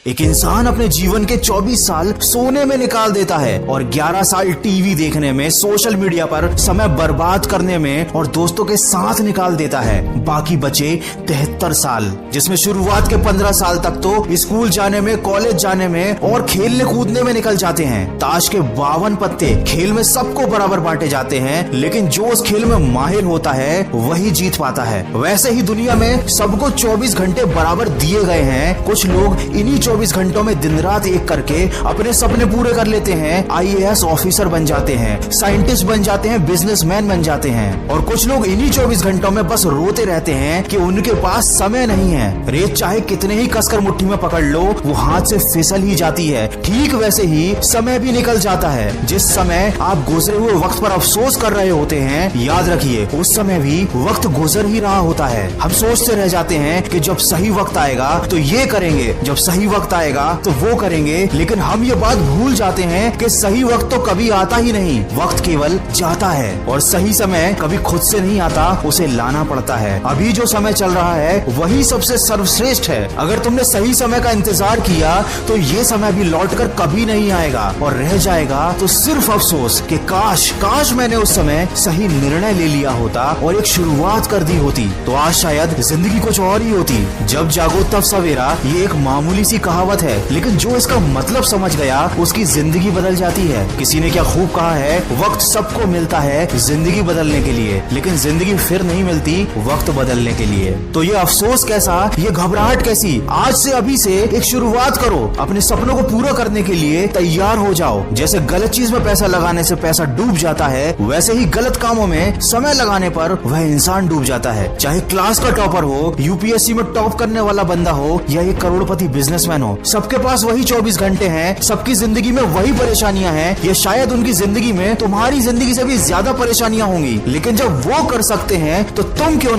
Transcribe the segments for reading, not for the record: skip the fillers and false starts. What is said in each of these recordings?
एक इंसान अपने जीवन के 24 साल सोने में निकाल देता है और 11 साल टीवी देखने में, सोशल मीडिया पर समय बर्बाद करने में और दोस्तों के साथ निकाल देता है। बाकी बचे 73 साल, जिसमें शुरुआत के 15 साल तक तो स्कूल जाने में, कॉलेज जाने में और खेलने कूदने में निकल जाते हैं। ताश के 52 पत्ते खेल में सबको बराबर बांटे जाते हैं, लेकिन जो उस खेल में माहिर होता है वही जीत पाता है। वैसे ही दुनिया में सबको 24 घंटे बराबर दिए गए हैं। कुछ लोग इन्हीं 24 घंटों में दिन रात एक करके अपने सपने पूरे कर लेते हैं। IAS ऑफिसर बन जाते हैं, साइंटिस्ट बन जाते हैं, बिजनेसमैन बन जाते हैं। और कुछ लोग इन्हीं 24 घंटों में बस रोते रहते हैं कि उनके पास समय नहीं है। रेत चाहे कितने ही कसकर मुट्ठी में पकड़ लो, वो हाथ से फिसल ही जाती है। ठीक वैसे ही समय भी निकल जाता है। जिस समय आप गुजरे हुए वक्त पर अफसोस कर रहे होते हैं, याद रखिए उस समय भी वक्त गुजर ही रहा होता है। हम सोचते रह जाते हैं कि जब सही वक्त आएगा तो ये करेंगे, जब सही वक्त आएगा तो वो करेंगे, लेकिन हम ये बात भूल जाते हैं कि सही वक्त तो कभी आता ही नहीं। वक्त केवल जाता है और सही समय कभी खुद से नहीं आता, उसे लाना पड़ता है। अभी जो समय चल रहा है वही सबसे सर्वश्रेष्ठ है। अगर तुमने सही समय का इंतजार किया तो ये समय भी लौटकर कभी नहीं आएगा और रह जाएगा तो सिर्फ अफसोस कि काश मैंने उस समय सही निर्णय ले लिया होता और एक शुरुआत कर दी होती, तो आज शायद जिंदगी कुछ और ही होती। जब जागो तब सवेरा, ये एक मामूली सी कहावत है, लेकिन जो इसका मतलब समझ गया उसकी जिंदगी बदल जाती है। किसी ने क्या खूब कहा है, वक्त सबको मिलता है जिंदगी बदलने के लिए, लेकिन जिंदगी फिर नहीं मिलती वक्त बदलने के लिए। तो ये अफसोस कैसा, ये घबराहट कैसी, आज से अभी से एक शुरुआत करो। अपने सपनों को पूरा करने के लिए तैयार हो जाओ। जैसे गलत चीज में पैसा लगाने से पैसा डूब जाता है, वैसे ही गलत कामों में समय लगाने पर वह इंसान डूब जाता है। चाहे क्लास का टॉपर हो, UPSC में टॉप करने वाला बंदा हो या एक करोड़पति बिजनेसमैन हो, सबके पास वही 24 घंटे हैं, सबकी जिंदगी में वही परेशानियां हैं। ये शायद उनकी जिंदगी में तुम्हारी जिंदगी से भी ज्यादा परेशानियां होंगी, लेकिन जब वो कर सकते हैं तो तुम क्यों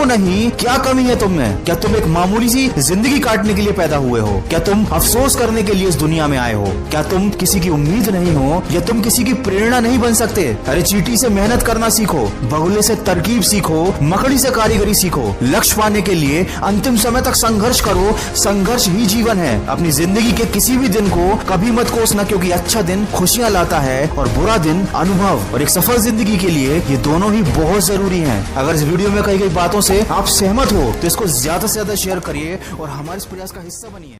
नहीं? क्या कमी है तुम में? क्या तुम एक मामूली सी जिंदगी काटने के लिए पैदा हुए हो? क्या तुम अफसोस करने के लिए इस दुनिया में आए हो? क्या तुम किसी की उम्मीद नहीं हो या तुम किसी की प्रेरणा नहीं बन सकते? अरे चींटी से मेहनत करना सीखो, बगुले से तरकीब सीखो, मकड़ी से कारीगरी सीखो। लक्ष्य पाने के लिए अंतिम समय तक संघर्ष करो। संघर्ष ही जीवन है। अपनी जिंदगी के किसी भी दिन को कभी मत कोसना, क्योंकि अच्छा दिन खुशियां लाता है और बुरा दिन अनुभव। और एक सफल जिंदगी के लिए ये दोनों ही बहुत जरूरी हैं। अगर इस वीडियो में कही गई बातों से आप सहमत हो तो इसको ज्यादा से ज्यादा शेयर करिए और हमारे इस प्रयास का हिस्सा बनिए।